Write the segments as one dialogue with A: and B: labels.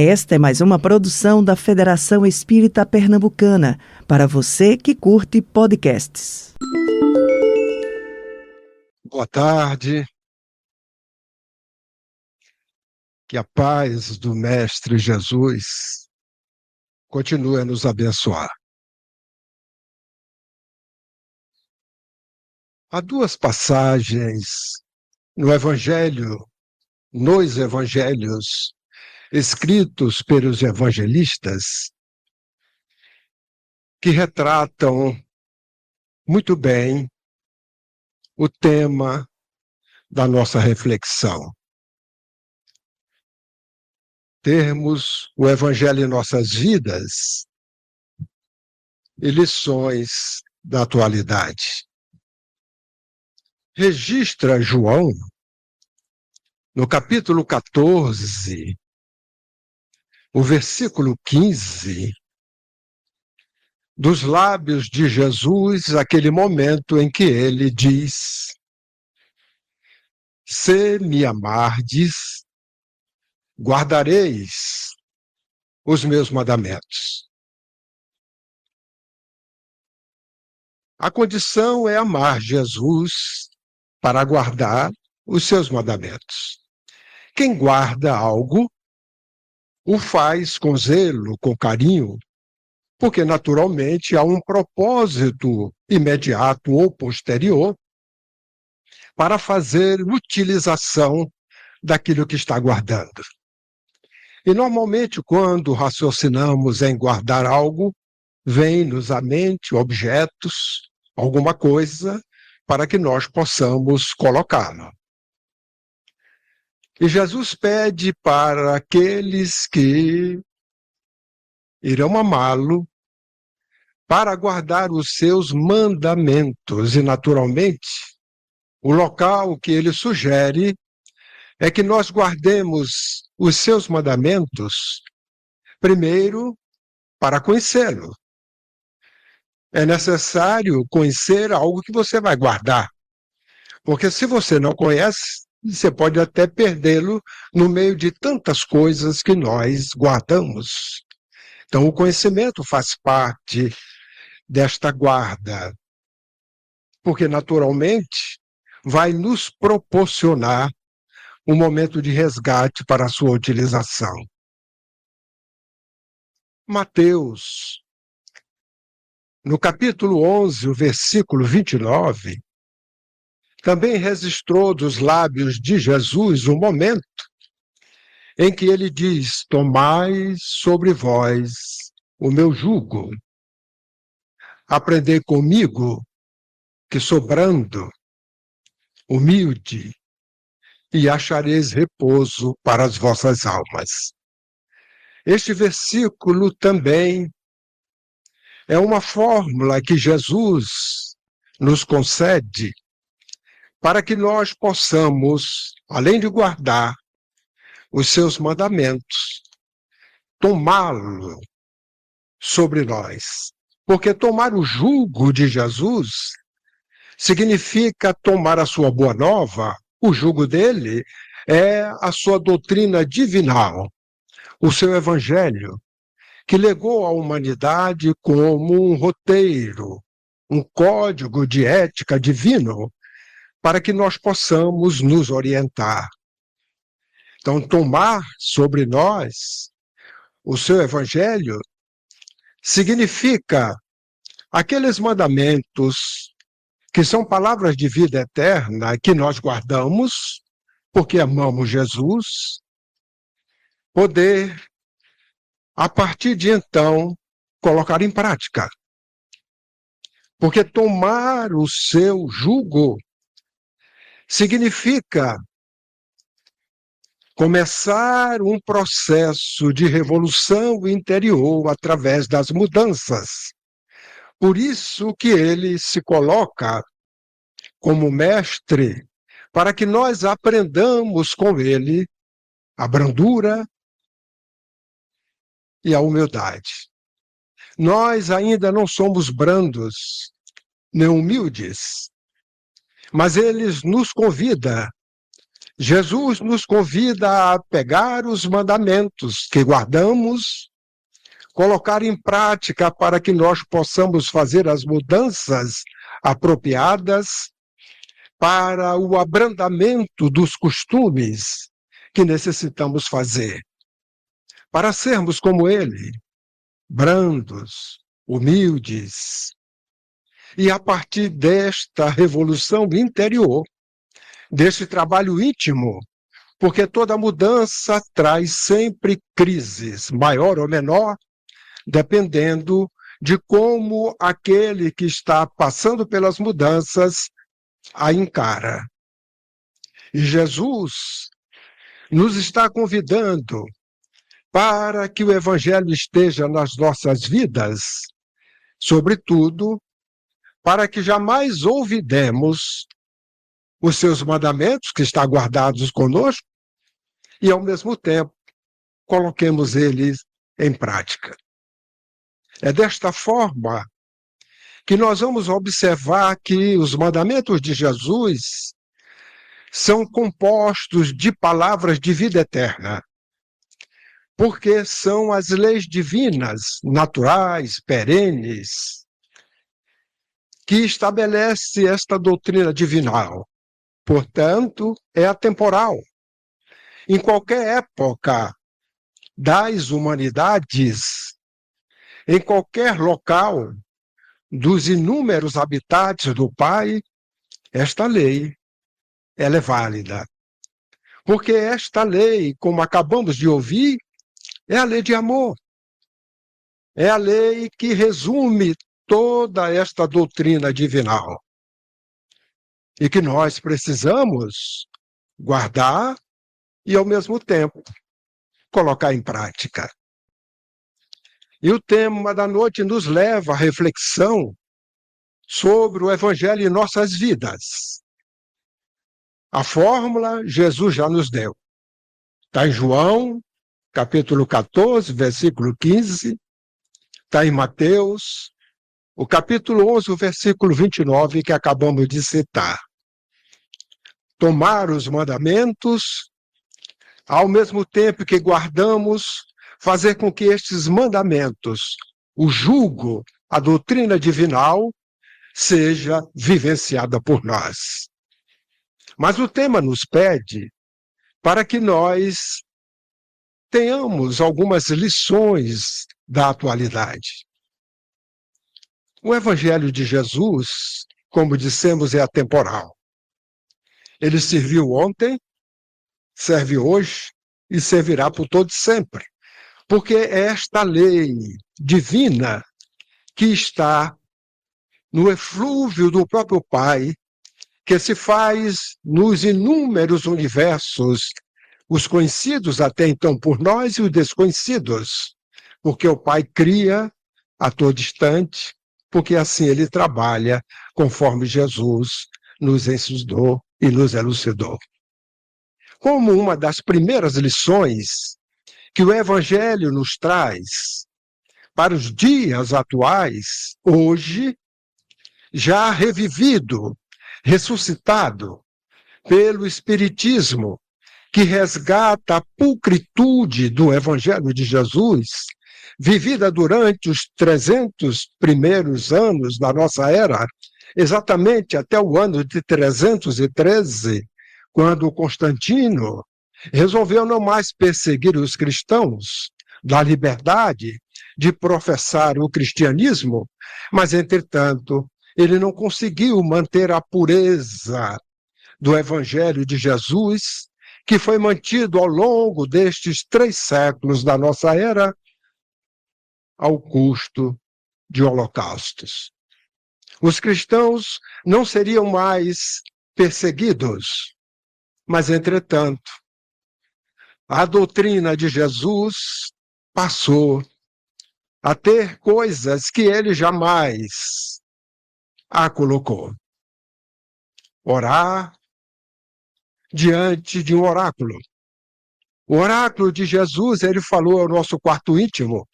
A: Esta é mais uma produção da Federação Espírita Pernambucana, para você que curte podcasts.
B: Boa tarde. Que a paz do Mestre Jesus continue a nos abençoar. Há duas passagens nos evangelhos escritos pelos evangelistas, que retratam muito bem o tema da nossa reflexão. Termos o Evangelho em nossas vidas e lições da atualidade. Registra João, no capítulo 14, o versículo 15, dos lábios de Jesus, aquele momento em que ele diz: Se me amardes, guardareis os meus mandamentos. A condição é amar Jesus para guardar os seus mandamentos. Quem guarda algo, o faz com zelo, com carinho, porque naturalmente há um propósito imediato ou posterior para fazer utilização daquilo que está guardando. E normalmente, quando raciocinamos em guardar algo, vem-nos à mente objetos, alguma coisa, para que nós possamos colocá-lo. E Jesus pede para aqueles que irão amá-lo, para guardar os seus mandamentos. E, naturalmente, o local que ele sugere é que nós guardemos os seus mandamentos, primeiro, para conhecê-lo. É necessário conhecer algo que você vai guardar. Porque se você não conhece, você pode até perdê-lo no meio de tantas coisas que nós guardamos. Então, o conhecimento faz parte desta guarda, porque, naturalmente, vai nos proporcionar um momento de resgate para a sua utilização. Mateus, no capítulo 11, o versículo 29, também registrou dos lábios de Jesus um momento em que ele diz: Tomai sobre vós o meu jugo, aprendei comigo, que sou brando, humilde, e achareis repouso para as vossas almas. Este versículo também é uma fórmula que Jesus nos concede para que nós possamos, além de guardar os seus mandamentos, tomá-lo sobre nós. Porque tomar o jugo de Jesus significa tomar a sua boa nova. O jugo dele é a sua doutrina divinal, o seu evangelho, que legou à humanidade como um roteiro, um código de ética divino, para que nós possamos nos orientar. Então, tomar sobre nós o seu evangelho significa aqueles mandamentos que são palavras de vida eterna que nós guardamos porque amamos Jesus, poder, a partir de então, colocar em prática. Porque tomar o seu jugo significa começar um processo de revolução interior através das mudanças. Por isso que ele se coloca como mestre, para que nós aprendamos com ele a brandura e a humildade. Nós ainda não somos brandos nem humildes, mas ele nos convida Jesus nos convida a pegar os mandamentos que guardamos, colocar em prática para que nós possamos fazer as mudanças apropriadas para o abrandamento dos costumes que necessitamos fazer, para sermos como Ele, brandos, humildes. E a partir desta revolução interior, desse trabalho íntimo, porque toda mudança traz sempre crises, maior ou menor, dependendo de como aquele que está passando pelas mudanças a encara. E Jesus nos está convidando para que o Evangelho esteja nas nossas vidas, sobretudo, para que jamais olvidemos os seus mandamentos, que estão guardados conosco, e, ao mesmo tempo, coloquemos eles em prática. É desta forma que nós vamos observar que os mandamentos de Jesus são compostos de palavras de vida eterna, porque são as leis divinas, naturais, perenes, que estabelece esta doutrina divinal. Portanto, é atemporal. Em qualquer época das humanidades, em qualquer local dos inúmeros habitantes do Pai, esta lei ela é válida. Porque esta lei, como acabamos de ouvir, é a lei de amor. É a lei que resume toda esta doutrina divinal. E que nós precisamos guardar e, ao mesmo tempo, colocar em prática. E o tema da noite nos leva à reflexão sobre o Evangelho em nossas vidas. A fórmula Jesus já nos deu. Está em João, capítulo 14, versículo 15. Está em Mateus, o capítulo 11, o versículo 29, que acabamos de citar. Tomar os mandamentos, ao mesmo tempo que guardamos, fazer com que estes mandamentos, o jugo, a doutrina divinal, seja vivenciada por nós. Mas o tema nos pede para que nós tenhamos algumas lições da atualidade. O Evangelho de Jesus, como dissemos, é atemporal. Ele serviu ontem, serve hoje e servirá por todo sempre. Porque é esta lei divina que está no eflúvio do próprio Pai, que se faz nos inúmeros universos, os conhecidos até então por nós e os desconhecidos, porque o Pai cria a todo instante, porque assim ele trabalha conforme Jesus nos ensinou e nos elucidou. Como uma das primeiras lições que o Evangelho nos traz para os dias atuais, hoje, já revivido, ressuscitado pelo Espiritismo, que resgata a pulcritude do Evangelho de Jesus, vivida durante os 300 primeiros anos da nossa era, exatamente até o ano de 313, quando Constantino resolveu não mais perseguir os cristãos, da liberdade de professar o cristianismo, mas, entretanto, ele não conseguiu manter a pureza do Evangelho de Jesus, que foi mantido ao longo destes 3 séculos da nossa era, ao custo de holocaustos. Os cristãos não seriam mais perseguidos, mas, entretanto, a doutrina de Jesus passou a ter coisas que ele jamais a colocou. Orar diante de um oráculo. O oráculo de Jesus, ele falou ao nosso quarto íntimo,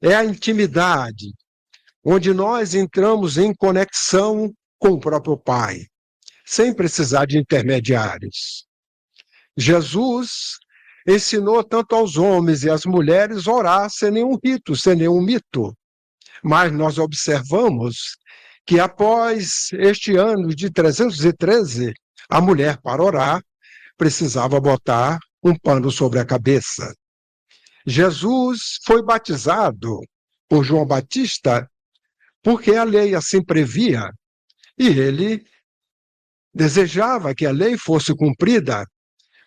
B: é a intimidade, onde nós entramos em conexão com o próprio Pai, sem precisar de intermediários. Jesus ensinou tanto aos homens e às mulheres orar sem nenhum rito, sem nenhum mito. Mas nós observamos que após este ano de 313, a mulher, para orar, precisava botar um pano sobre a cabeça. Jesus foi batizado por João Batista porque a lei assim previa, e ele desejava que a lei fosse cumprida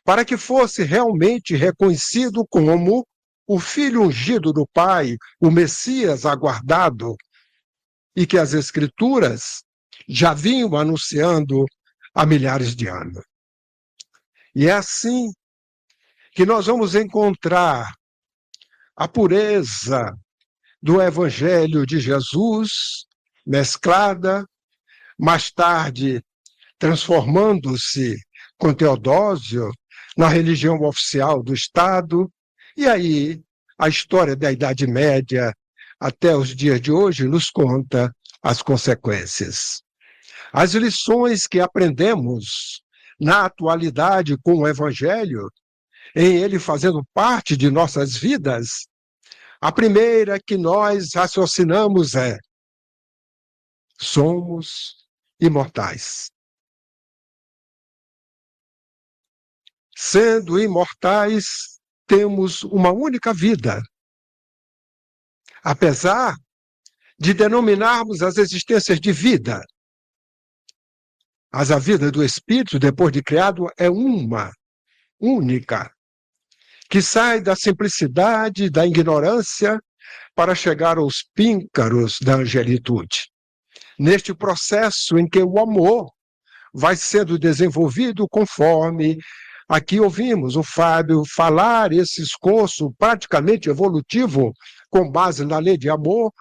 B: para que fosse realmente reconhecido como o Filho ungido do Pai, o Messias aguardado, e que as Escrituras já vinham anunciando há milhares de anos. E é assim que nós vamos encontrar a pureza do Evangelho de Jesus, mesclada, mais tarde transformando-se com Teodósio na religião oficial do Estado, e aí a história da Idade Média até os dias de hoje nos conta as consequências. As lições que aprendemos na atualidade com o Evangelho, em ele fazendo parte de nossas vidas, a primeira que nós raciocinamos é: somos imortais. Sendo imortais, temos uma única vida. Apesar de denominarmos as existências de vida, mas a vida do Espírito, depois de criado, é uma, única, que sai da simplicidade, da ignorância, para chegar aos píncaros da angelitude. Neste processo em que o amor vai sendo desenvolvido conforme aqui ouvimos o Fábio falar esse esforço praticamente evolutivo com base na lei de amor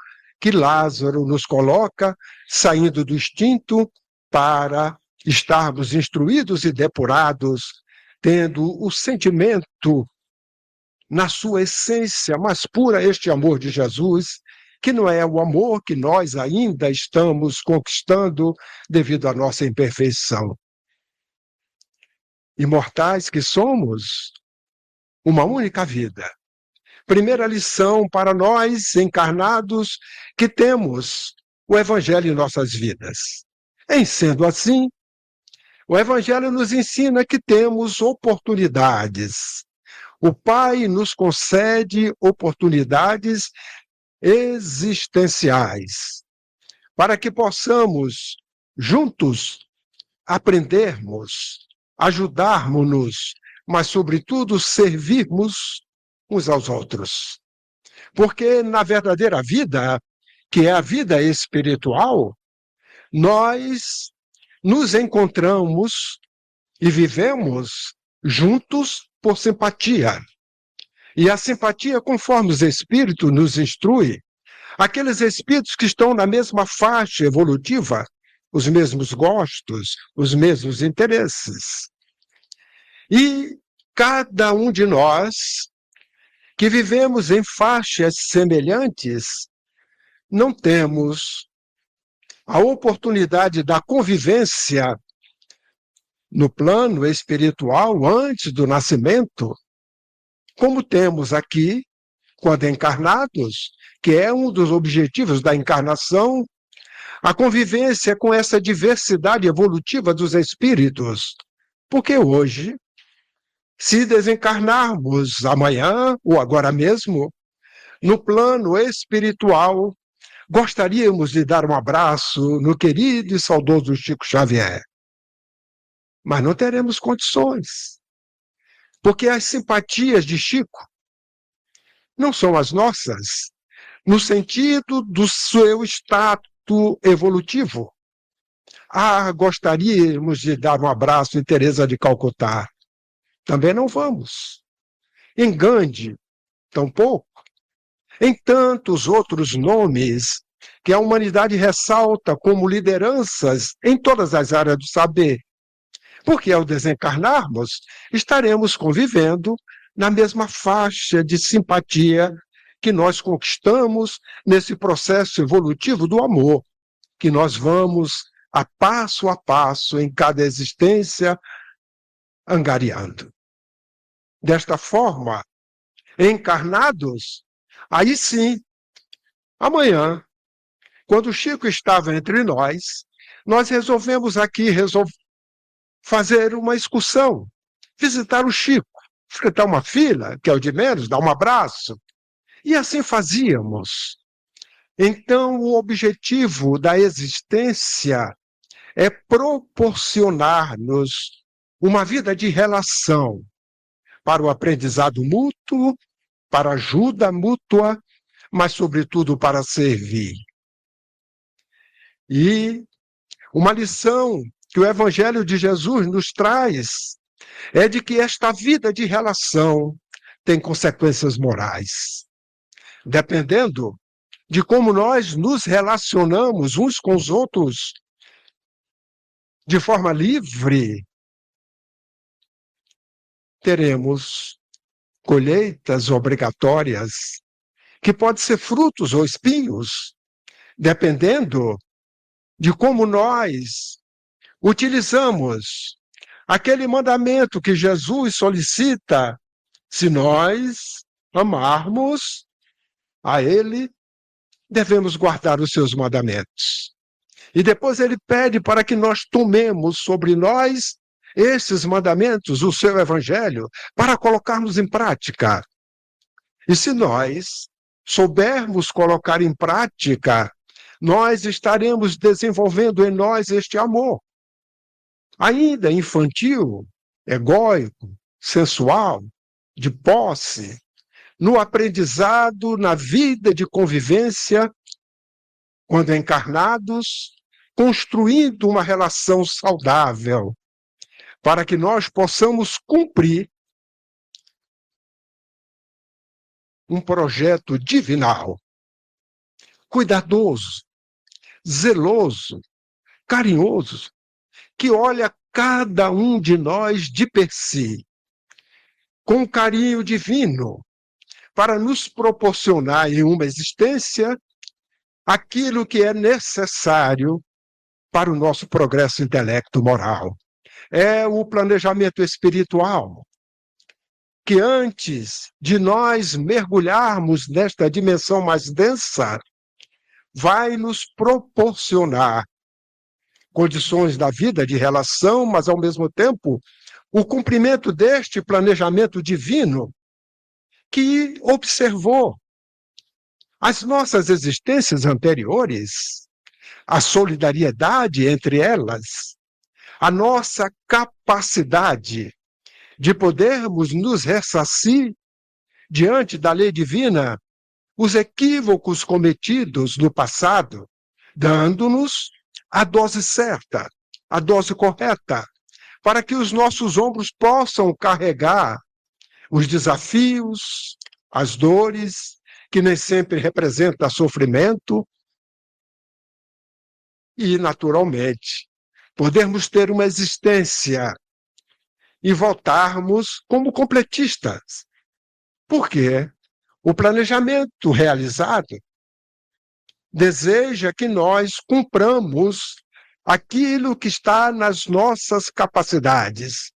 B: que Lázaro nos coloca, saindo do instinto para estarmos instruídos e depurados, tendo o sentimento na sua essência mais pura, este amor de Jesus, que não é o amor que nós ainda estamos conquistando devido à nossa imperfeição. Imortais que somos, uma única vida. Primeira lição para nós encarnados que temos o Evangelho em nossas vidas. Em sendo assim, o Evangelho nos ensina que temos oportunidades. O Pai nos concede oportunidades existenciais para que possamos juntos aprendermos, ajudarmos-nos, mas, sobretudo, servirmos uns aos outros. Porque na verdadeira vida, que é a vida espiritual, nós nos encontramos e vivemos juntos por simpatia. E a simpatia, conforme os espíritos nos instrui, aqueles espíritos que estão na mesma faixa evolutiva, os mesmos gostos, os mesmos interesses. E cada um de nós, que vivemos em faixas semelhantes, não temos a oportunidade da convivência no plano espiritual antes do nascimento, como temos aqui, quando encarnados, que é um dos objetivos da encarnação, a convivência com essa diversidade evolutiva dos espíritos. Porque hoje, se desencarnarmos amanhã ou agora mesmo, no plano espiritual, gostaríamos de dar um abraço no querido e saudoso Chico Xavier. Mas não teremos condições, porque as simpatias de Chico não são as nossas, no sentido do seu status evolutivo. Gostaríamos de dar um abraço em Teresa de Calcutá. Também não vamos. Em Gandhi, tampouco. Em tantos outros nomes que a humanidade ressalta como lideranças em todas as áreas do saber. Porque ao desencarnarmos, estaremos convivendo na mesma faixa de simpatia que nós conquistamos nesse processo evolutivo do amor, que nós vamos a passo em cada existência angariando. desta forma, encarnados, aí sim, amanhã, quando o Chico estava entre nós resolvemos aqui fazer uma excursão, visitar o Chico, enfrentar uma fila, que é o de menos, dar um abraço. E assim fazíamos. Então, o objetivo da existência é proporcionar-nos uma vida de relação para o aprendizado mútuo, para a ajuda mútua, mas, sobretudo, para servir. E uma lição que o Evangelho de Jesus nos traz é de que esta vida de relação tem consequências morais. Dependendo de como nós nos relacionamos uns com os outros de forma livre, teremos colheitas obrigatórias, que podem ser frutos ou espinhos, dependendo de como nós utilizamos aquele mandamento que Jesus solicita, se nós amarmos a Ele, devemos guardar os seus mandamentos. E depois ele pede para que nós tomemos sobre nós esses mandamentos, o seu evangelho, para colocarmos em prática. E se nós soubermos colocar em prática, nós estaremos desenvolvendo em nós este amor. Ainda infantil, egóico, sensual, de posse, no aprendizado, na vida de convivência, quando encarnados, construindo uma relação saudável, para que nós possamos cumprir um projeto divinal, cuidadoso, zeloso, carinhoso, que olha cada um de nós de per si, com carinho divino, para nos proporcionar em uma existência aquilo que é necessário para o nosso progresso intelecto-moral. É o planejamento espiritual, que antes de nós mergulharmos nesta dimensão mais densa, vai nos proporcionar condições da vida de relação, mas, ao mesmo tempo, o cumprimento deste planejamento divino que observou as nossas existências anteriores, a solidariedade entre elas, a nossa capacidade de podermos nos ressarcir diante da lei divina, os equívocos cometidos no passado, dando-nos a dose certa, a dose correta, para que os nossos ombros possam carregar os desafios, as dores, que nem sempre representam sofrimento, e, naturalmente, podermos ter uma existência e voltarmos como completistas. Porque o planejamento realizado deseja que nós cumpramos aquilo que está nas nossas capacidades.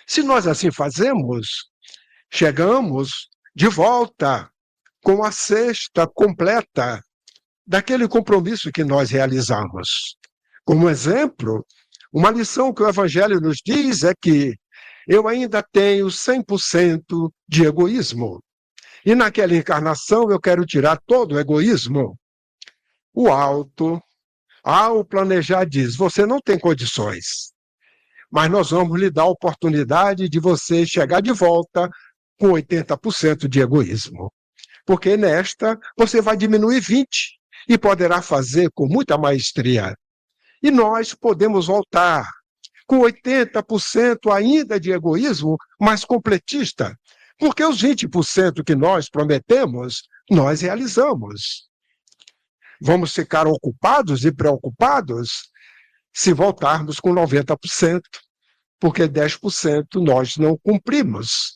B: Se nós assim fazemos, chegamos de volta com a cesta completa daquele compromisso que nós realizamos. Como exemplo, uma lição que o Evangelho nos diz é que eu ainda tenho 100% de egoísmo. E naquela encarnação eu quero tirar todo o egoísmo. O alto, ao planejar, diz, você não tem condições, mas nós vamos lhe dar a oportunidade de você chegar de volta com 80% de egoísmo. Porque nesta você vai diminuir 20% e poderá fazer com muita maestria. E nós podemos voltar com 80% ainda de egoísmo, mas completista, porque os 20% que nós prometemos, nós realizamos. Vamos ficar ocupados e preocupados se voltarmos com 90%, porque 10% nós não cumprimos.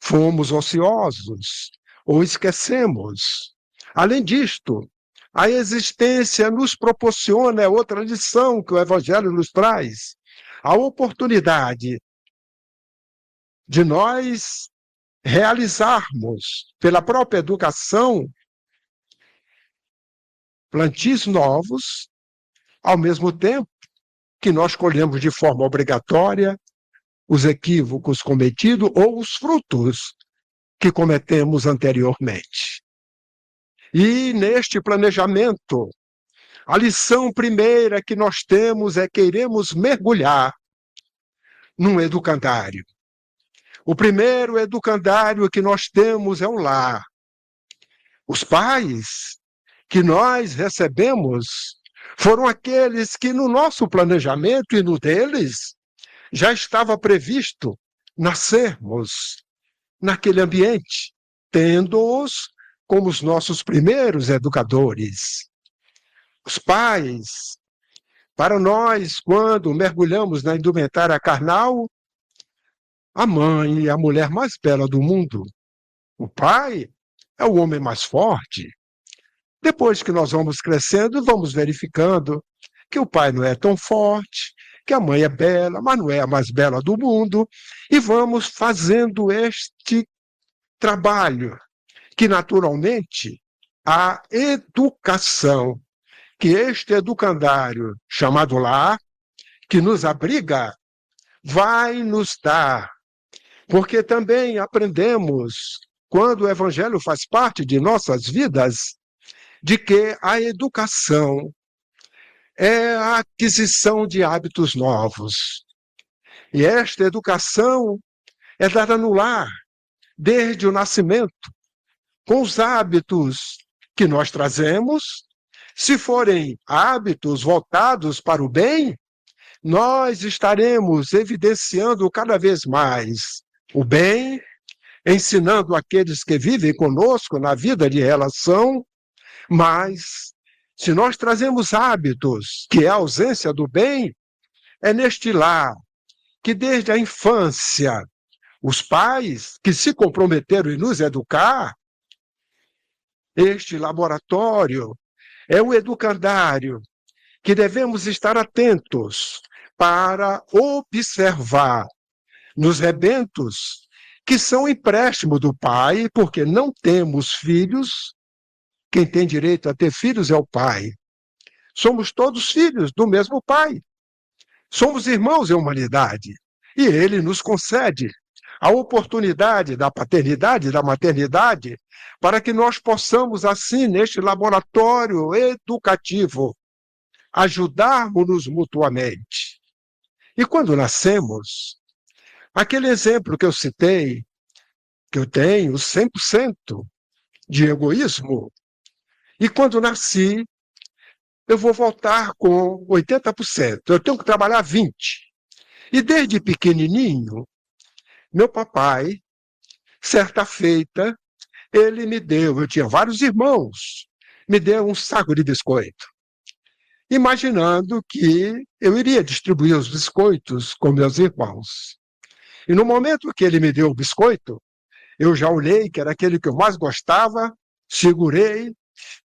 B: Fomos ociosos ou esquecemos. Além disto, a existência nos proporciona, é outra lição que o Evangelho nos traz, a oportunidade de nós realizarmos, pela própria educação, plantios novos, ao mesmo tempo que nós colhemos de forma obrigatória os equívocos cometidos ou os frutos que cometemos anteriormente. E neste planejamento, a lição primeira que nós temos é que iremos mergulhar num educandário. O primeiro educandário que nós temos é o lar. Os pais que nós recebemos foram aqueles que no nosso planejamento e no deles já estava previsto nascermos naquele ambiente, tendo-os como os nossos primeiros educadores. Os pais, para nós, quando mergulhamos na indumentária carnal, a mãe é a mulher mais bela do mundo. O pai é o homem mais forte. Depois que nós vamos crescendo, vamos verificando que o pai não é tão forte, que a mãe é bela, mas não é a mais bela do mundo, e vamos fazendo este trabalho, que naturalmente a educação, que este educandário chamado lar, que nos abriga, vai nos dar. Porque também aprendemos, quando o Evangelho faz parte de nossas vidas, de que a educação é a aquisição de hábitos novos. E esta educação é dada no lar, desde o nascimento, com os hábitos que nós trazemos. Se forem hábitos voltados para o bem, nós estaremos evidenciando cada vez mais o bem, ensinando aqueles que vivem conosco na vida de relação, mas se nós trazemos hábitos, que é a ausência do bem, é neste lar que desde a infância, os pais que se comprometeram em nos educar, este laboratório é o educandário que devemos estar atentos para observar nos rebentos que são empréstimo do pai, porque não temos filhos. Quem tem direito a ter filhos é o pai. Somos todos filhos do mesmo pai. Somos irmãos em humanidade. E ele nos concede a oportunidade da paternidade e da maternidade para que nós possamos, assim, neste laboratório educativo, ajudarmos-nos mutuamente. E quando nascemos, aquele exemplo que eu citei, que eu tenho 100% de egoísmo, e quando nasci, eu vou voltar com 80%. Eu tenho que trabalhar 20%. E desde pequenininho, meu papai, certa feita, ele me deu, eu tinha vários irmãos, me deu um saco de biscoito, imaginando que eu iria distribuir os biscoitos com meus irmãos. E no momento que ele me deu o biscoito, eu já olhei que era aquele que eu mais gostava, segurei,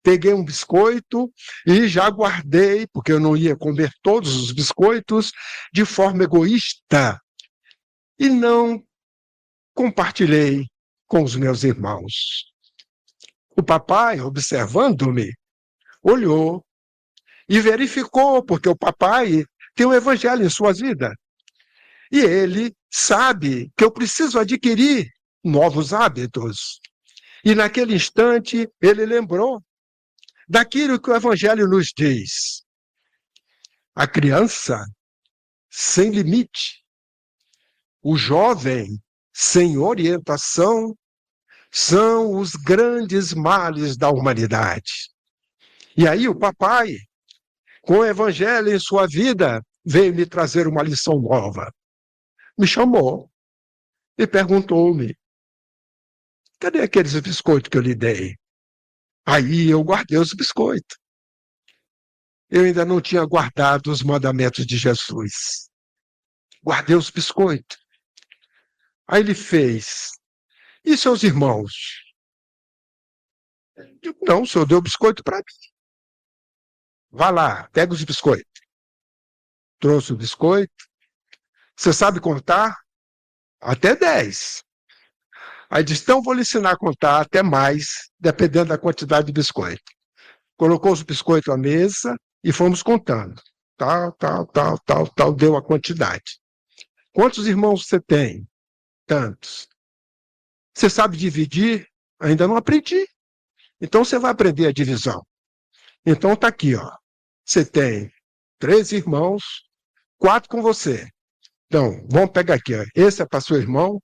B: peguei um biscoito e já guardei, porque eu não ia comer todos os biscoitos, de forma egoísta. E não compartilhei com os meus irmãos. O papai, observando-me, olhou e verificou, porque o papai tem o evangelho em sua vida. E ele sabe que eu preciso adquirir novos hábitos. E naquele instante ele lembrou daquilo que o evangelho nos diz. A criança sem limite, o jovem sem orientação, são os grandes males da humanidade. E aí o papai, com o evangelho em sua vida, veio me trazer uma lição nova. Me chamou e perguntou-me: cadê aqueles biscoitos que eu lhe dei? Aí eu guardei os biscoitos. Eu ainda não tinha guardado os mandamentos de Jesus. Guardei os biscoitos. Aí ele fez: e seus irmãos? Eu digo: não, o senhor deu biscoito para mim. Vá lá, pega os biscoitos. Trouxe o biscoito. Você sabe contar? Até 10. Aí disse, então vou lhe ensinar a contar até mais, dependendo da quantidade de biscoito. Colocou os biscoitos à mesa e fomos contando. Tal, tal, tal, tal, tal, deu a quantidade. Quantos irmãos você tem? Tantos. Você sabe dividir? Ainda não aprendi. Então você vai aprender a divisão. Então está aqui, ó. Você tem 3 irmãos, 4 com você. Então, vamos pegar aqui, ó. Esse é para seu irmão,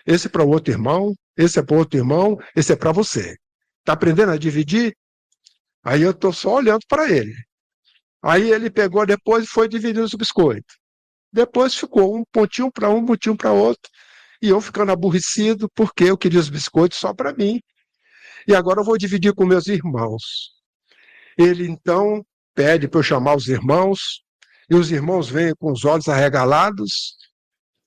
B: esse é para o outro irmão, esse é para o outro irmão, esse é para você. Está aprendendo a dividir? Aí eu estou só olhando para ele. Aí ele pegou depois e foi dividindo os biscoitos. Depois ficou um pontinho para um pontinho para outro. E eu ficando aborrecido porque eu queria os biscoitos só para mim. E agora eu vou dividir com meus irmãos. Ele então pede para eu chamar os irmãos, e os irmãos vêm com os olhos arregalados.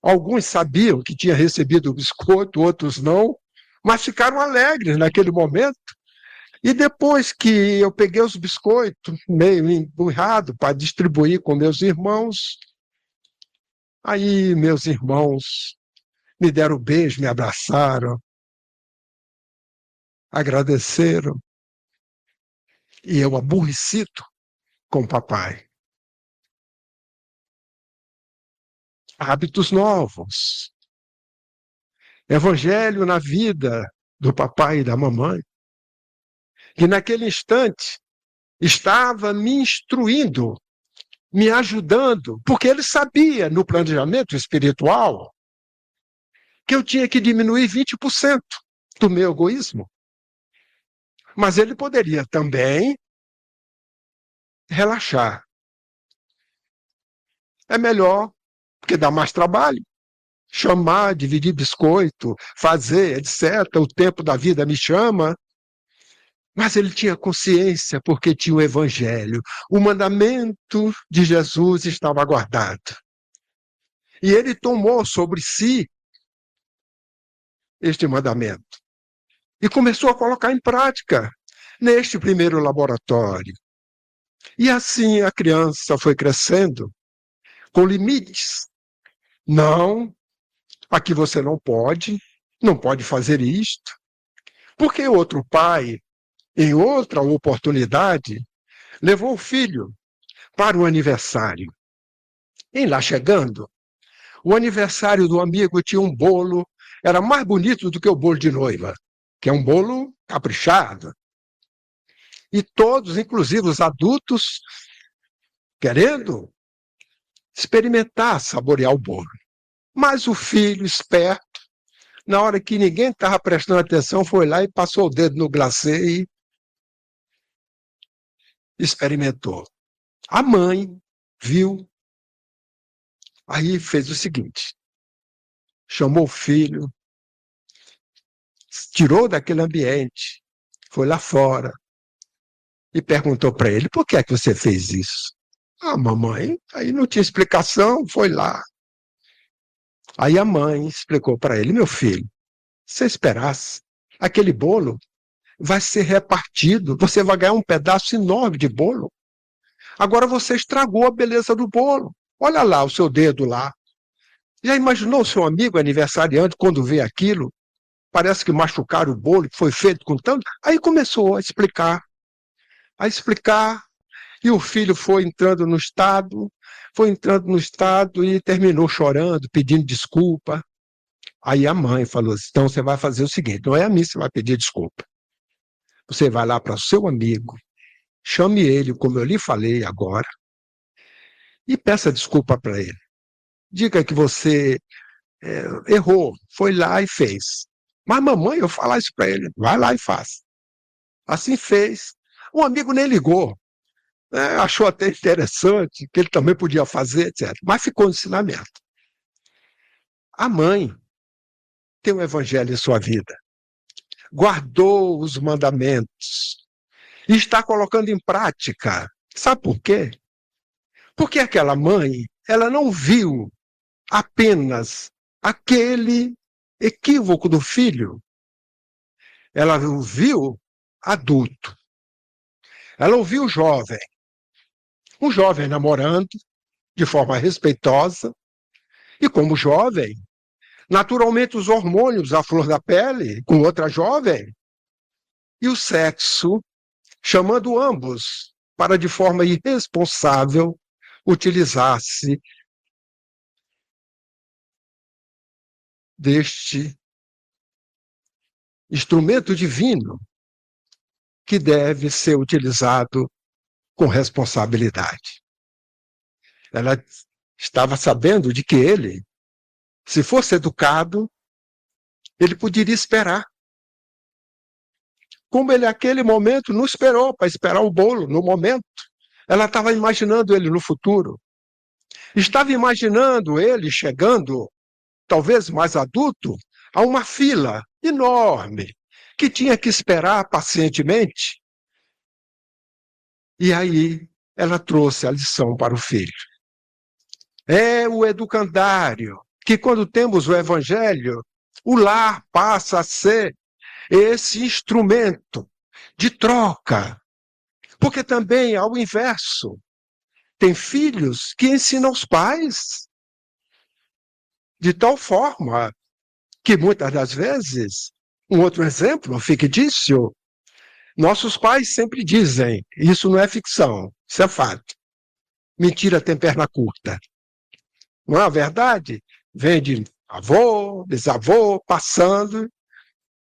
B: Alguns sabiam que tinha recebido o biscoito, outros não, mas ficaram alegres naquele momento. E depois que eu peguei os biscoitos, meio emburrado, para distribuir com meus irmãos, aí meus irmãos me deram um beijo, me abraçaram, agradeceram, e eu aborrecido com o papai. Hábitos novos. Evangelho na vida do papai e da mamãe, que naquele instante estava me instruindo, me ajudando, porque ele sabia no planejamento espiritual que eu tinha que diminuir 20% do meu egoísmo. Mas ele poderia também relaxar. É melhor, porque dá mais trabalho. Chamar, dividir biscoito, fazer, etc. O tempo da vida me chama. Mas ele tinha consciência, porque tinha o Evangelho. O mandamento de Jesus estava guardado. E ele tomou sobre si este mandamento. E começou a colocar em prática neste primeiro laboratório. E assim a criança foi crescendo, com limites. Não, aqui você não pode fazer isto. Porque outro pai, em outra oportunidade, levou o filho para o aniversário. E lá chegando, o aniversário do amigo tinha um bolo, era mais bonito do que o bolo de noiva, que é um bolo caprichado. E todos, inclusive os adultos, querendo experimentar, saborear o bolo. Mas o filho, esperto, na hora que ninguém estava prestando atenção, foi lá e passou o dedo no glacê e experimentou. A mãe viu, aí fez o seguinte, chamou o filho, tirou daquele ambiente, foi lá fora e perguntou para ele, por que é que você fez isso? Ah, mamãe, aí não tinha explicação, foi lá. Aí a mãe explicou para ele, meu filho, se esperasse, aquele bolo vai ser repartido, você vai ganhar um pedaço enorme de bolo. Agora você estragou a beleza do bolo. Olha lá o seu dedo lá. Já imaginou o seu amigo aniversariante quando vê aquilo? Parece que machucaram o bolo, que foi feito com tanto. Aí começou a explicar, e o filho foi entrando no estado e terminou chorando, pedindo desculpa. Aí a mãe falou assim, então você vai fazer o seguinte, não é a mim que você vai pedir desculpa. Você vai lá para o seu amigo, chame ele, como eu lhe falei agora, e peça desculpa para ele. Diga que você errou, foi lá e fez. Mas mamãe, eu falar isso para ele, vai lá e faz. Assim fez. O amigo nem ligou, né? Achou até interessante, que ele também podia fazer, etc. Mas ficou no ensinamento. A mãe tem o evangelho em sua vida, guardou os mandamentos e está colocando em prática. Sabe por quê? Porque aquela mãe, ela não viu apenas aquele equívoco do filho, ela o viu adulto. Ela ouviu um jovem namorando de forma respeitosa, e como jovem, Naturalmente, os hormônios à flor da pele, com outra jovem, e o sexo, chamando ambos para, de forma irresponsável, utilizar-se deste instrumento divino que deve ser utilizado com responsabilidade. Ela estava sabendo de que ele, se fosse educado, ele poderia esperar. Como ele, naquele momento, não esperou para esperar o bolo, no momento. Ela estava imaginando ele no futuro. Estava imaginando ele chegando, talvez mais adulto, a uma fila enorme, que tinha que esperar pacientemente. E aí ela trouxe a lição para o filho. É o educandário, que quando temos o evangelho, o lar passa a ser esse instrumento de troca. Porque também, ao inverso, tem filhos que ensinam os pais de tal forma que muitas das vezes, um outro exemplo fictício, nossos pais sempre dizem, isso não é ficção, isso é fato. Mentira tem perna curta. Não é a verdade? Vem de avô, bisavô, passando.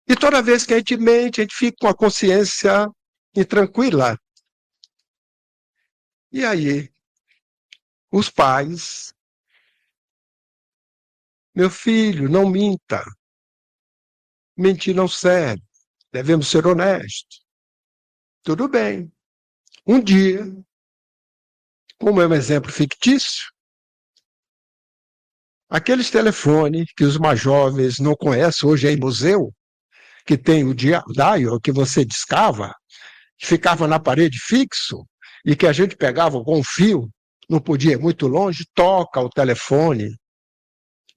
B: E toda vez que a gente mente, a gente fica com a consciência intranquila. E aí, os pais, meu filho, não minta. Mentir não serve. Devemos ser honestos. Tudo bem. Um dia, como é um exemplo fictício, aqueles telefones que os mais jovens não conhecem, hoje é em museu, que tem o dial que você discava, que ficava na parede fixo, e que a gente pegava com um fio, não podia ir muito longe, toca o telefone.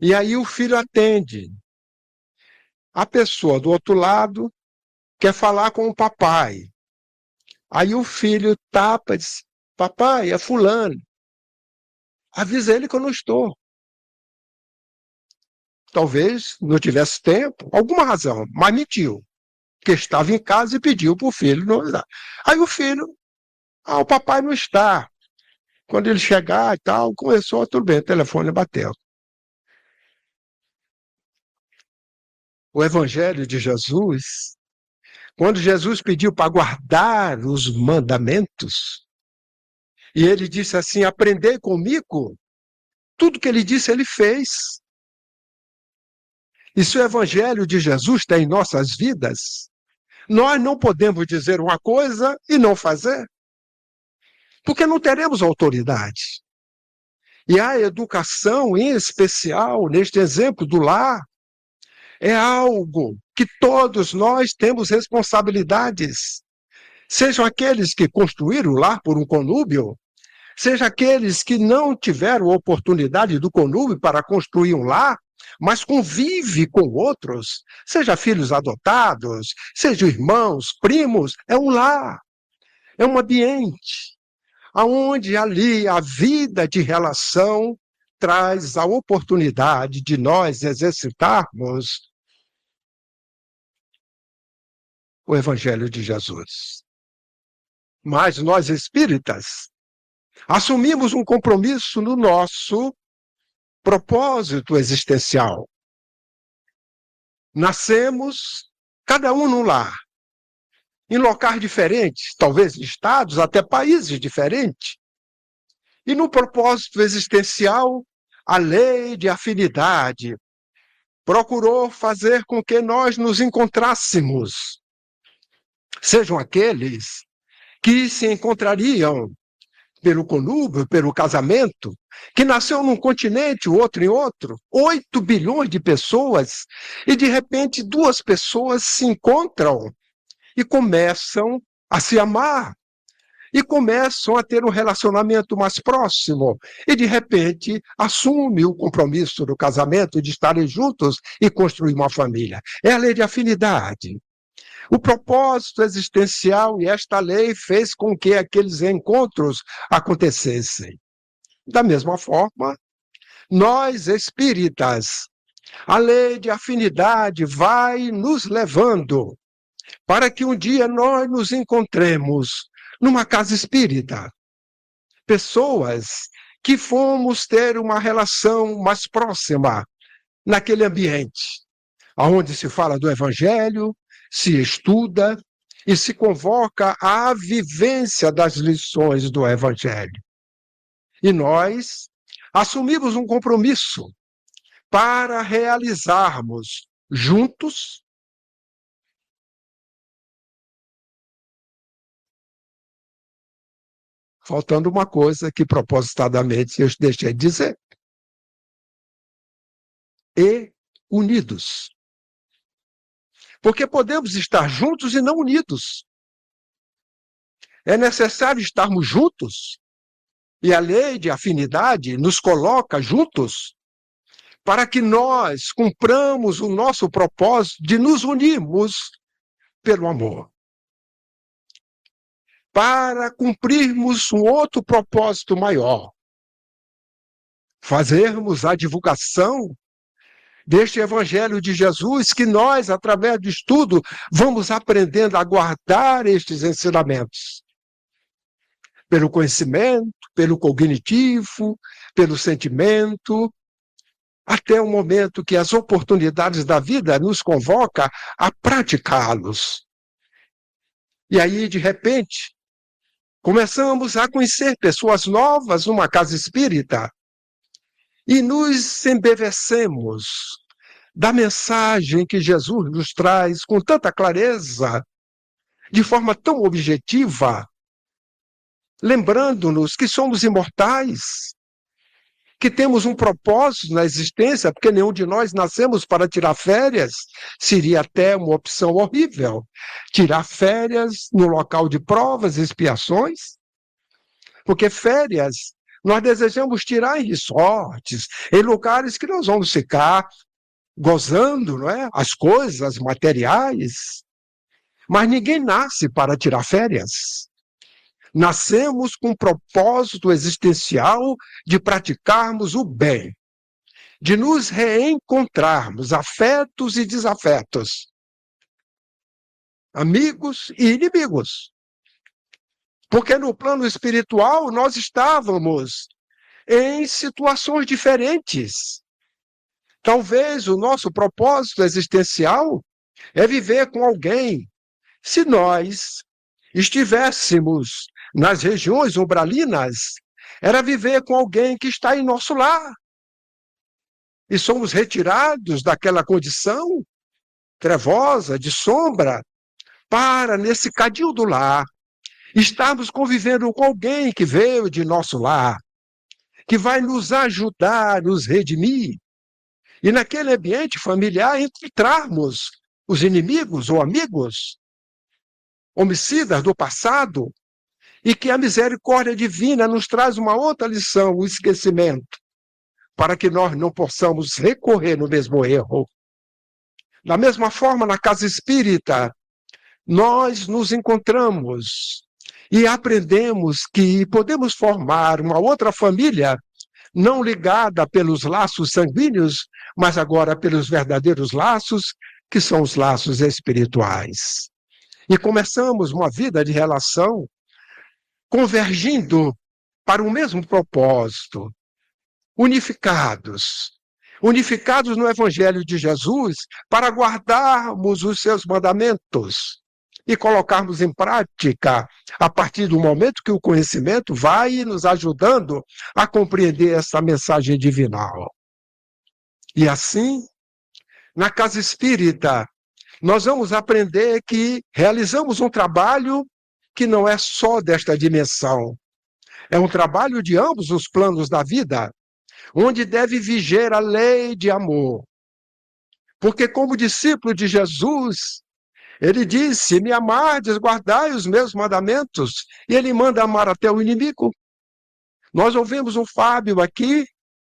B: E aí o filho atende. A pessoa do outro lado quer falar com o papai. Aí o filho tapa e diz, papai, é fulano. Avisa ele que eu não estou. Talvez não tivesse tempo, alguma razão, mas mentiu. Que estava em casa e pediu para o filho não ir. Aí o filho, o papai não está. Quando ele chegar e tal, começou, tudo bem, o telefone bateu. O Evangelho de Jesus, quando Jesus pediu para guardar os mandamentos, e ele disse assim, aprendei comigo, tudo que ele disse, ele fez. E se o Evangelho de Jesus está em nossas vidas, nós não podemos dizer uma coisa e não fazer, porque não teremos autoridade. E a educação, em especial, neste exemplo do lar, é algo que todos nós temos responsabilidades. Sejam aqueles que construíram o lar por um conúbio, sejam aqueles que não tiveram oportunidade do conúbio para construir um lar, mas convive com outros, seja filhos adotados, sejam irmãos, primos, é um lar, é um ambiente, onde ali a vida de relação traz a oportunidade de nós exercitarmos o Evangelho de Jesus. Mas nós espíritas assumimos um compromisso no nosso propósito existencial. Nascemos, cada um num lar, em locais diferentes, talvez estados, até países diferentes. E no propósito existencial, a lei de afinidade procurou fazer com que nós nos encontrássemos. Sejam aqueles que se encontrariam pelo conúbio, pelo casamento, que nasceu num continente, o outro em outro, 8 bilhões de pessoas, e de repente 2 pessoas se encontram e começam a se amar, e começam a ter um relacionamento mais próximo, e de repente assume o compromisso do casamento de estarem juntos e construir uma família. É a lei de afinidade. O propósito existencial e esta lei fez com que aqueles encontros acontecessem. Da mesma forma, nós espíritas A lei de afinidade vai nos levando para que um dia nós nos encontremos numa casa espírita. Pessoas que fomos ter uma relação mais próxima naquele ambiente, onde se fala do Evangelho, se estuda e se convoca à vivência das lições do Evangelho. E nós assumimos um compromisso para realizarmos juntos faltando uma coisa que propositadamente eu deixei de dizer. E unidos. Porque podemos estar juntos e não unidos. É necessário estarmos juntos, e a lei de afinidade nos coloca juntos, para que nós cumpramos o nosso propósito de nos unirmos pelo amor. Para cumprirmos um outro propósito maior, fazermos a divulgação deste Evangelho de Jesus, que nós, através do estudo, vamos aprendendo a guardar estes ensinamentos. Pelo conhecimento, pelo cognitivo, pelo sentimento, até o momento que as oportunidades da vida nos convocam a praticá-los. E aí, de repente, começamos a conhecer pessoas novas numa casa espírita e nos embevecemos da mensagem que Jesus nos traz com tanta clareza, de forma tão objetiva, lembrando-nos que somos imortais, que temos um propósito na existência, porque nenhum de nós nascemos para tirar férias, seria até uma opção horrível. Tirar férias no local de provas e expiações, porque férias nós desejamos tirar em resorts, em lugares que nós vamos ficar gozando, não é? As coisas materiais. Mas ninguém nasce para tirar férias. Nascemos com um propósito existencial de praticarmos o bem, de nos reencontrarmos, afetos e desafetos, amigos e inimigos. Porque no plano espiritual nós estávamos em situações diferentes. Talvez o nosso propósito existencial é viver com alguém. Se nós estivéssemos nas regiões umbralinas, era viver com alguém que está em nosso lar. E somos retirados daquela condição trevosa, de sombra, para, nesse cadinho do lar, estarmos convivendo com alguém que veio de nosso lar, que vai nos ajudar, nos redimir. E naquele ambiente familiar encontrarmos os inimigos ou amigos, homicidas do passado, e que a misericórdia divina nos traz uma outra lição, o esquecimento, para que nós não possamos recorrer no mesmo erro. Da mesma forma, na casa espírita, nós nos encontramos e aprendemos que podemos formar uma outra família, não ligada pelos laços sanguíneos, mas agora pelos verdadeiros laços, que são os laços espirituais. E começamos uma vida de relação convergindo para o mesmo propósito, unificados no Evangelho de Jesus, para guardarmos os seus mandamentos e colocarmos em prática a partir do momento que o conhecimento vai nos ajudando a compreender essa mensagem divinal. E assim, na casa espírita, nós vamos aprender que realizamos um trabalho que não é só desta dimensão. É um trabalho de ambos os planos da vida, onde deve viger a lei de amor. Porque como discípulo de Jesus, ele disse, me amardes, guardai os meus mandamentos. E ele manda amar até o inimigo. Nós ouvimos o Fábio aqui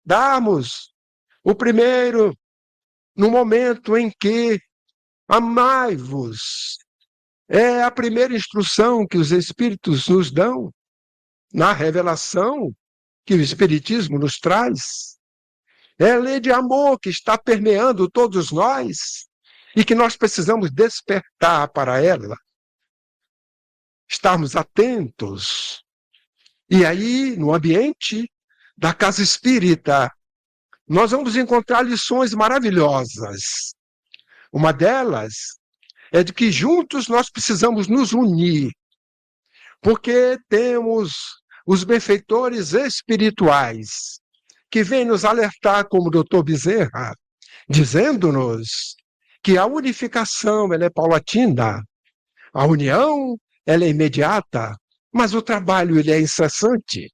B: darmos o primeiro, no momento em que amai-vos. É a primeira instrução que os Espíritos nos dão na revelação que o Espiritismo nos traz. É a lei de amor que está permeando todos nós e que nós precisamos despertar para ela, estarmos atentos. E aí, no ambiente da casa espírita, nós vamos encontrar lições maravilhosas. Uma delas é de que juntos nós precisamos nos unir, porque temos os benfeitores espirituais que vêm nos alertar, como o doutor Bezerra, dizendo-nos que a unificação ela é paulatina, a união ela é imediata, mas o trabalho ele é incessante,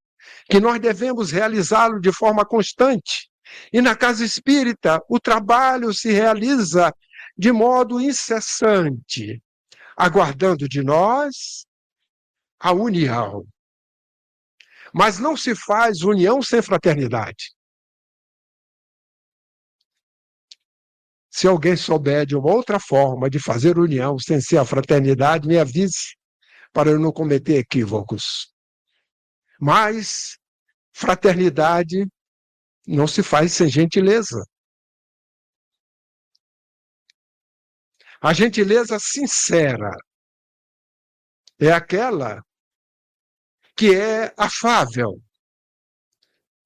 B: que nós devemos realizá-lo de forma constante. E na casa espírita, o trabalho se realiza de modo incessante, aguardando de nós a união. Mas não se faz união sem fraternidade. Se alguém souber de uma outra forma de fazer união sem ser a fraternidade, me avise para eu não cometer equívocos. Mas fraternidade não se faz sem gentileza. A gentileza sincera é aquela que é afável,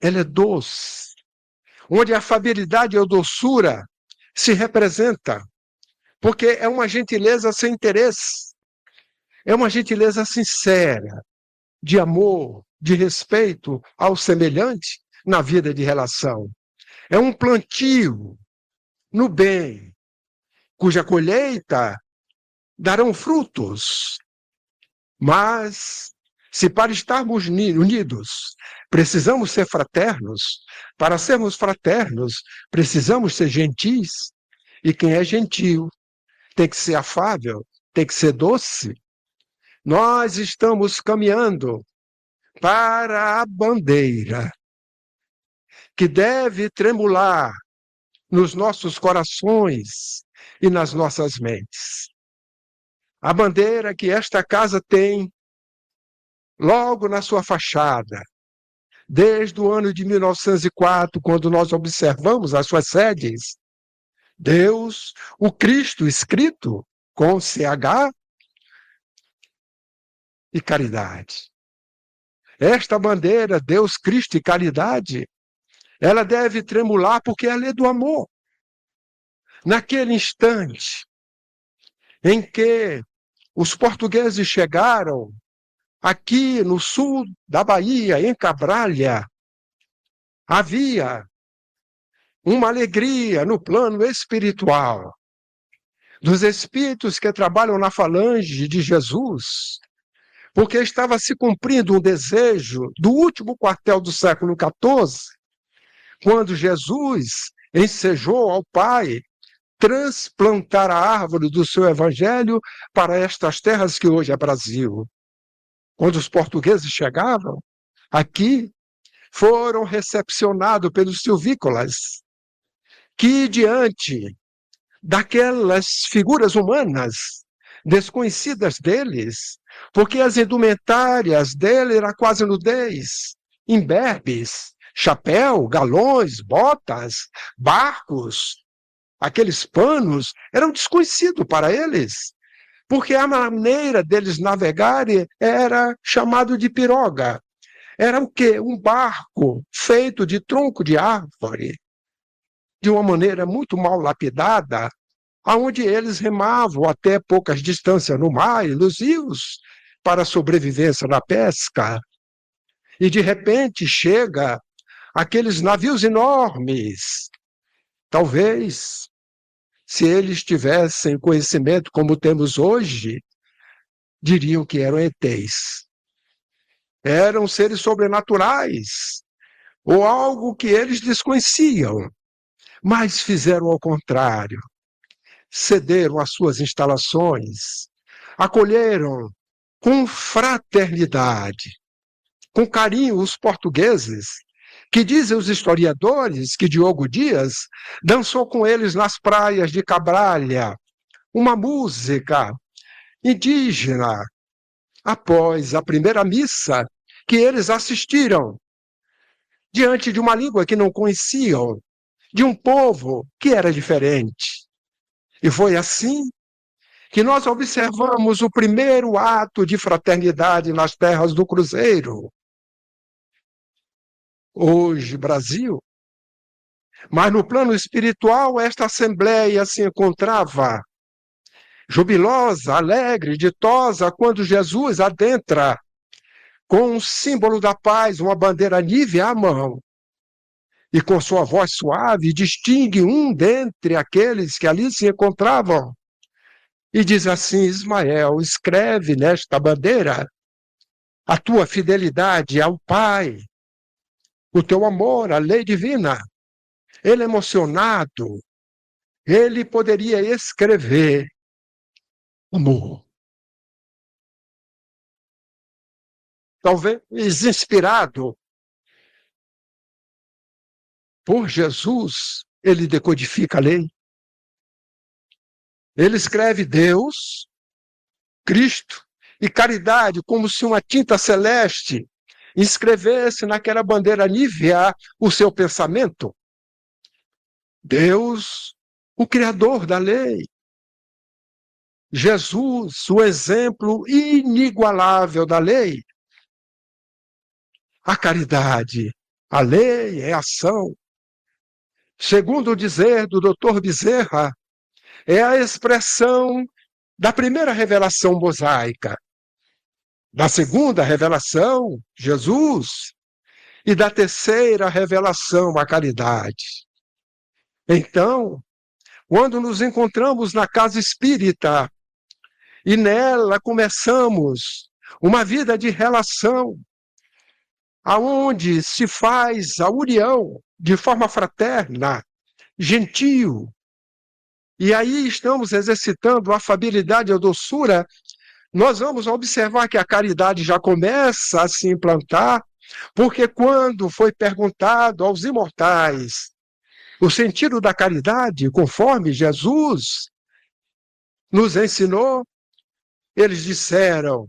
B: ela é doce, onde a afabilidade e a doçura se representa, porque é uma gentileza sem interesse, é uma gentileza sincera, de amor, de respeito ao semelhante na vida de relação. É um plantio no bem, cuja colheita darão frutos. Mas, se para estarmos unidos precisamos ser fraternos, para sermos fraternos precisamos ser gentis, e quem é gentil tem que ser afável, tem que ser doce. Nós estamos caminhando para a bandeira que deve tremular nos nossos corações e nas nossas mentes. A bandeira que esta casa tem logo na sua fachada, desde o ano de 1904, quando nós observamos as suas sedes, Deus, o Cristo escrito com CH e caridade. Esta bandeira, Deus, Cristo e caridade, ela deve tremular porque ela é do amor. Naquele instante em que os portugueses chegaram aqui no sul da Bahia, em Cabralha, havia uma alegria no plano espiritual dos espíritos que trabalham na falange de Jesus, porque estava se cumprindo um desejo do último quartel do século XIV, quando Jesus ensejou ao Pai transplantar a árvore do seu evangelho para estas terras que hoje é Brasil. Quando os portugueses chegavam aqui, foram recepcionados pelos silvícolas, que diante daquelas figuras humanas desconhecidas deles, porque as indumentárias dele eram quase nudez, imberbes, chapéu, galões, botas, barcos, aqueles panos eram desconhecidos para eles, porque a maneira deles navegarem era chamado de piroga. Era o quê? Um barco feito de tronco de árvore, de uma maneira muito mal lapidada, aonde eles remavam até poucas distâncias no mar e nos rios para a sobrevivência na pesca. E de repente chega aqueles navios enormes. Talvez, se eles tivessem conhecimento como temos hoje, diriam que eram ETs. Eram seres sobrenaturais, ou algo que eles desconheciam, mas fizeram ao contrário. Cederam às suas instalações, acolheram com fraternidade, com carinho os portugueses, que dizem os historiadores que Diogo Dias dançou com eles nas praias de Cabralha, uma música indígena, após a primeira missa que eles assistiram, diante de uma língua que não conheciam, de um povo que era diferente. E foi assim que nós observamos o primeiro ato de fraternidade nas terras do Cruzeiro. Hoje, Brasil. Mas no plano espiritual, esta assembleia se encontrava jubilosa, alegre, ditosa, quando Jesus adentra com um símbolo da paz, uma bandeira nívea à mão, e com sua voz suave distingue um dentre aqueles que ali se encontravam, e diz assim: Ismael, escreve nesta bandeira a tua fidelidade ao Pai, o teu amor à lei divina. Ele, emocionado, ele poderia escrever amor. Talvez inspirado por Jesus, ele decodifica a lei. Ele escreve Deus, Cristo e caridade, como se uma tinta celeste escrevesse naquela bandeira nívea o seu pensamento. Deus, o Criador da lei. Jesus, o exemplo inigualável da lei. A caridade, a lei é ação. Segundo o dizer do Dr. Bezerra, é a expressão da primeira revelação mosaica, da segunda revelação, Jesus, e da terceira revelação, a caridade. Então, quando nos encontramos na casa espírita e nela começamos uma vida de relação, aonde se faz a união de forma fraterna, gentil, e aí estamos exercitando a afabilidade e a doçura, nós vamos observar que a caridade já começa a se implantar, porque quando foi perguntado aos imortais o sentido da caridade, conforme Jesus nos ensinou, eles disseram: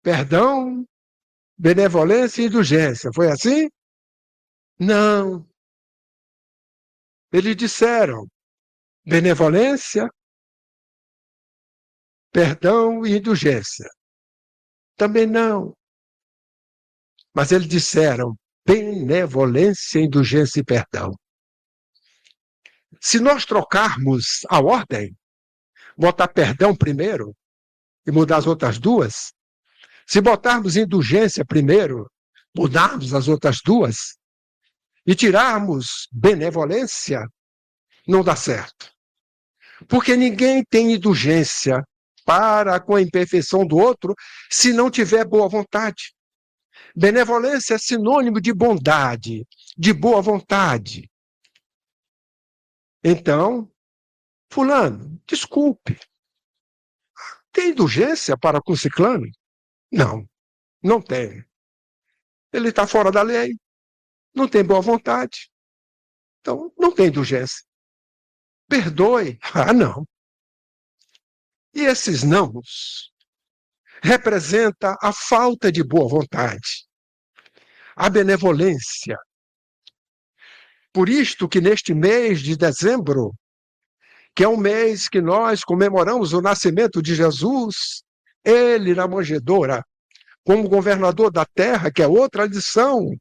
B: perdão, benevolência e indulgência. Foi assim? Não. Eles disseram benevolência, perdão e indulgência. Também não. Mas eles disseram benevolência, indulgência e perdão. Se nós trocarmos a ordem, botar perdão primeiro e mudar as outras duas, se botarmos indulgência primeiro, mudarmos as outras duas, e tirarmos benevolência, não dá certo. Porque ninguém tem indulgência para com a imperfeição do outro se não tiver boa vontade. Benevolência é sinônimo de bondade, de boa vontade. Então, fulano, desculpe. Tem indulgência para com ciclano? Não, não tem. Ele está fora da lei, não tem boa vontade. Então, não tem indulgência. Perdoe. Ah, não. E esses nãos representa a falta de boa vontade, a benevolência. Por isto que neste mês de dezembro, que é um mês que nós comemoramos o nascimento de Jesus, ele na manjedoura, como governador da terra, que é outra lição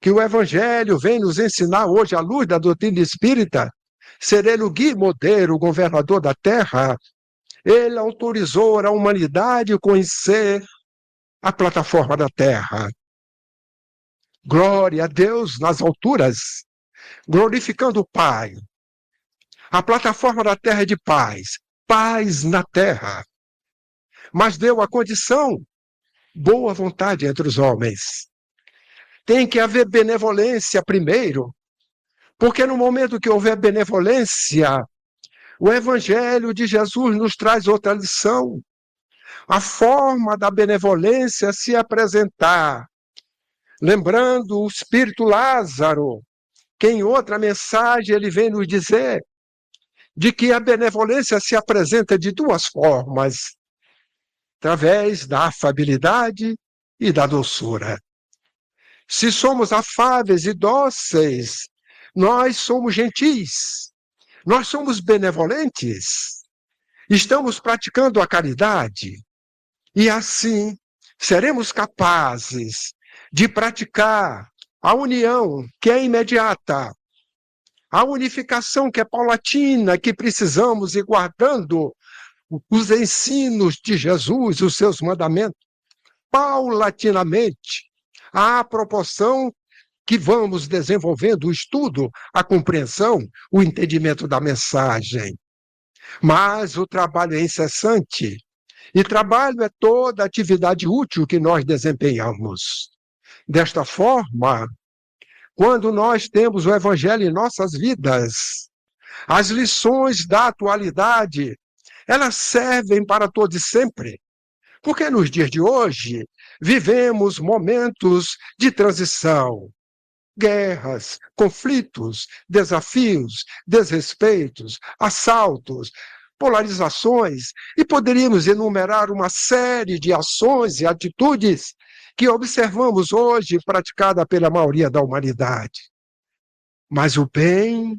B: que o Evangelho vem nos ensinar hoje à luz da doutrina espírita, ser ele o guia modelo, o governador da terra. Ele autorizou a humanidade a conhecer a plataforma da terra. Glória a Deus nas alturas, glorificando o Pai. A plataforma da terra é de paz, paz na terra. Mas deu a condição, boa vontade entre os homens. Tem que haver benevolência primeiro, porque no momento que houver benevolência, o Evangelho de Jesus nos traz outra lição. A forma da benevolência se apresentar. Lembrando o Espírito Lázaro, que em outra mensagem ele vem nos dizer de que a benevolência se apresenta de duas formas, através da afabilidade e da doçura. Se somos afáveis e dóceis, nós somos gentis, nós somos benevolentes, estamos praticando a caridade e assim seremos capazes de praticar a união que é imediata, a unificação que é paulatina, que precisamos ir guardando os ensinos de Jesus, os seus mandamentos, paulatinamente, à proporção que vamos desenvolvendo o estudo, a compreensão, o entendimento da mensagem. Mas o trabalho é incessante, e trabalho é toda atividade útil que nós desempenhamos. Desta forma, quando nós temos o Evangelho em nossas vidas, as lições da atualidade, elas servem para todos e sempre. Porque nos dias de hoje, vivemos momentos de transição, guerras, conflitos, desafios, desrespeitos, assaltos, polarizações, e poderíamos enumerar uma série de ações e atitudes que observamos hoje praticada pela maioria da humanidade. Mas o bem,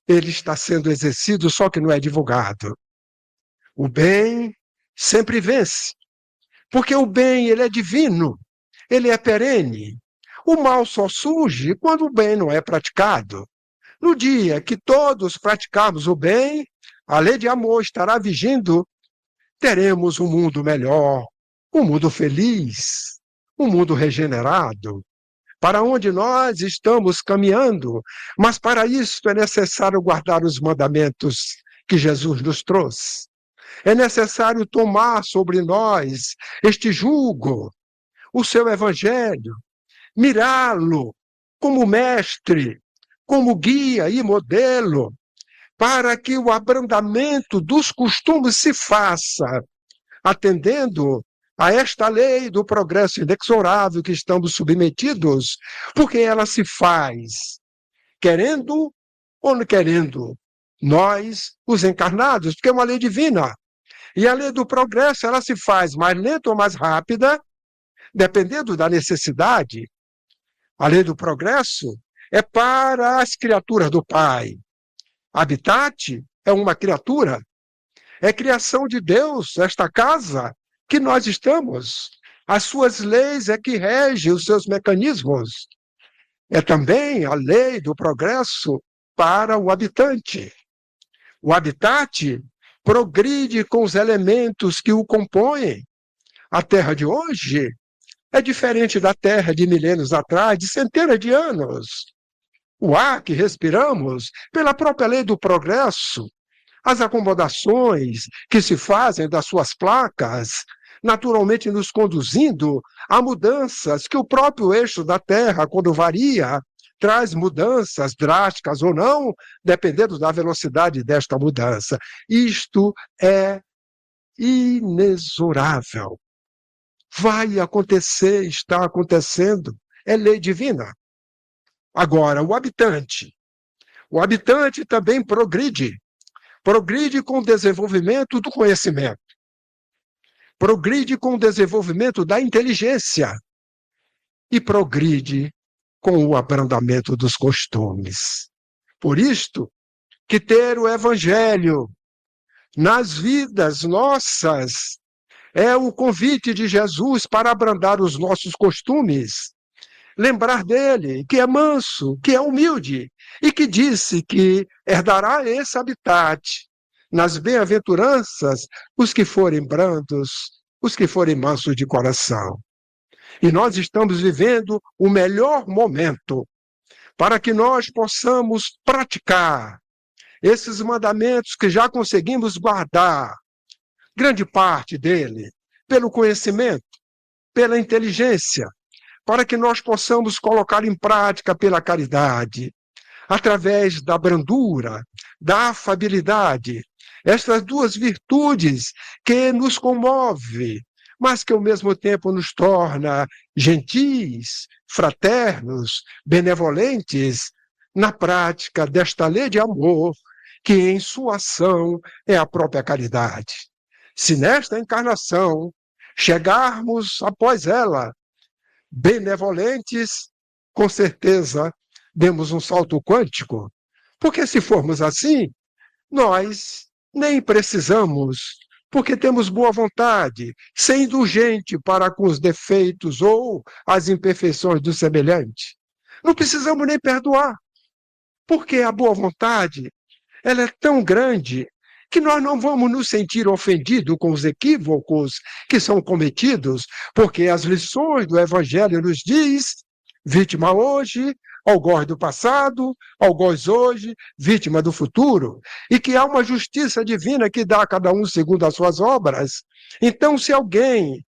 B: ele está sendo exercido, só que não é divulgado. O bem sempre vence, porque o bem, ele é divino, ele é perene. O mal só surge quando o bem não é praticado. No dia que todos praticarmos o bem, a lei de amor estará vigindo, teremos um mundo melhor, um mundo feliz, um mundo regenerado, para onde nós estamos caminhando, mas para isso é necessário guardar os mandamentos que Jesus nos trouxe. É necessário tomar sobre nós este jugo, o seu evangelho, mirá-lo como mestre, como guia e modelo, para que o abrandamento dos costumes se faça, atendendo a esta lei do progresso inexorável que estamos submetidos, porque ela se faz, querendo ou não querendo, nós, os encarnados, porque é uma lei divina. E a lei do progresso, ela se faz mais lenta ou mais rápida, dependendo da necessidade. A lei do progresso é para as criaturas do Pai. Habitat é uma criatura, é criação de Deus, esta casa que nós estamos. As suas leis é que regem os seus mecanismos. É também a lei do progresso para o habitante. O habitat progride com os elementos que o compõem. A Terra de hoje é diferente da Terra de milênios atrás, de centenas de anos. O ar que respiramos, pela própria lei do progresso, as acomodações que se fazem das suas placas, naturalmente nos conduzindo a mudanças que o próprio eixo da Terra, quando varia, traz mudanças drásticas ou não, dependendo da velocidade desta mudança. Isto é inexorável. Vai acontecer, está acontecendo, é lei divina. Agora, o habitante também progride com o desenvolvimento do conhecimento, progride com o desenvolvimento da inteligência e progride com o abrandamento dos costumes. Por isto que ter o Evangelho nas vidas nossas é o convite de Jesus para abrandar os nossos costumes, lembrar dele, que é manso, que é humilde, e que disse que herdará esse habitat nas bem-aventuranças os que forem brandos, os que forem mansos de coração. E nós estamos vivendo o melhor momento para que nós possamos praticar esses mandamentos que já conseguimos guardar, grande parte dele, pelo conhecimento, pela inteligência, para que nós possamos colocar em prática pela caridade, através da brandura, da afabilidade, estas duas virtudes que nos comove, mas que ao mesmo tempo nos torna gentis, fraternos, benevolentes, na prática desta lei de amor, que em sua ação é a própria caridade. Se nesta encarnação chegarmos após ela benevolentes, com certeza demos um salto quântico, porque se formos assim, nós nem precisamos, porque temos boa vontade, ser indulgente para com os defeitos ou as imperfeições do semelhante. Não precisamos nem perdoar, porque a boa vontade, ela é tão grande que nós não vamos nos sentir ofendidos com os equívocos que são cometidos, porque as lições do Evangelho nos diz, vítima hoje, algoz do passado, algoz hoje, vítima do futuro, e que há uma justiça divina que dá a cada um segundo as suas obras. Então, se alguém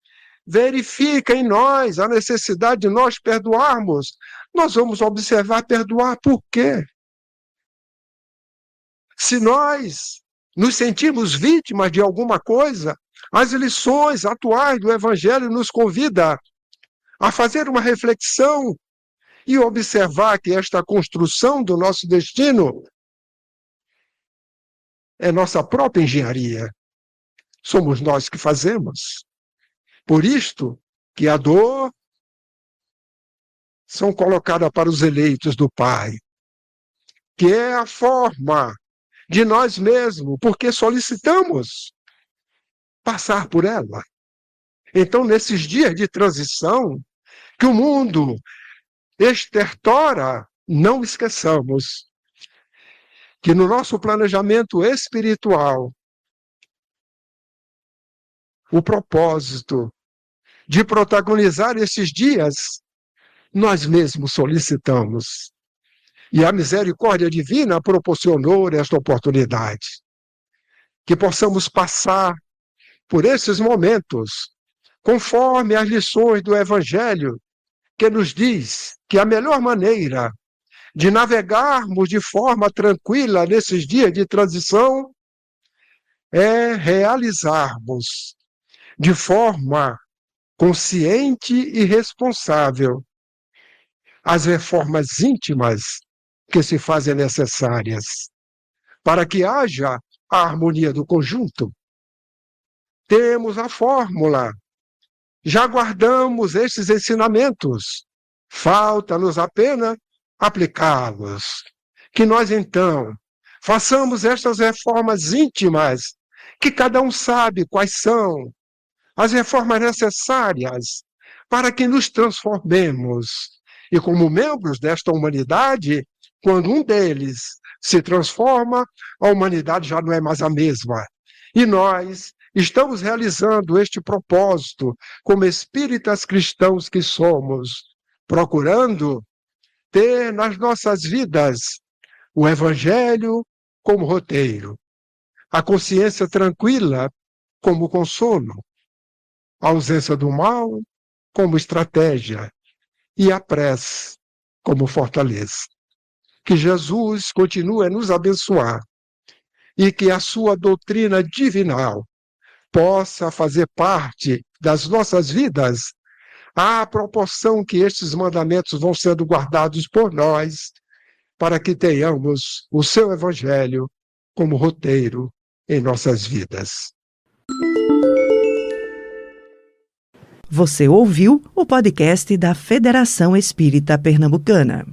B: verifica em nós a necessidade de nós perdoarmos, nós vamos observar perdoar por quê? Se nós nos sentimos vítimas de alguma coisa, as lições atuais do Evangelho nos convidam a fazer uma reflexão e observar que esta construção do nosso destino é nossa própria engenharia. Somos nós que fazemos. Por isto que a dor são colocadas para os eleitos do Pai, que é a forma de nós mesmos, porque solicitamos passar por ela. Então, nesses dias de transição, que o mundo estertora, não esqueçamos que no nosso planejamento espiritual, o propósito de protagonizar esses dias, nós mesmos solicitamos. E a misericórdia divina proporcionou esta oportunidade. Que possamos passar por esses momentos, conforme as lições do Evangelho, que nos diz que a melhor maneira de navegarmos de forma tranquila nesses dias de transição é realizarmos de forma consciente e responsável as reformas íntimas que se fazem necessárias para que haja a harmonia do conjunto. Temos a fórmula, já guardamos esses ensinamentos, falta-nos apenas aplicá-los. Que nós, então, façamos estas reformas íntimas, que cada um sabe quais são as reformas necessárias para que nos transformemos. E como membros desta humanidade, quando um deles se transforma, a humanidade já não é mais a mesma. E nós estamos realizando este propósito como espíritas cristãos que somos, procurando ter nas nossas vidas o Evangelho como roteiro, a consciência tranquila como consolo, a ausência do mal como estratégia e a prece como fortaleza. Que Jesus continue a nos abençoar e que a sua doutrina divinal possa fazer parte das nossas vidas à proporção que estes mandamentos vão sendo guardados por nós, para que tenhamos o seu Evangelho como roteiro em nossas vidas.
A: Você ouviu o podcast da Federação Espírita Pernambucana.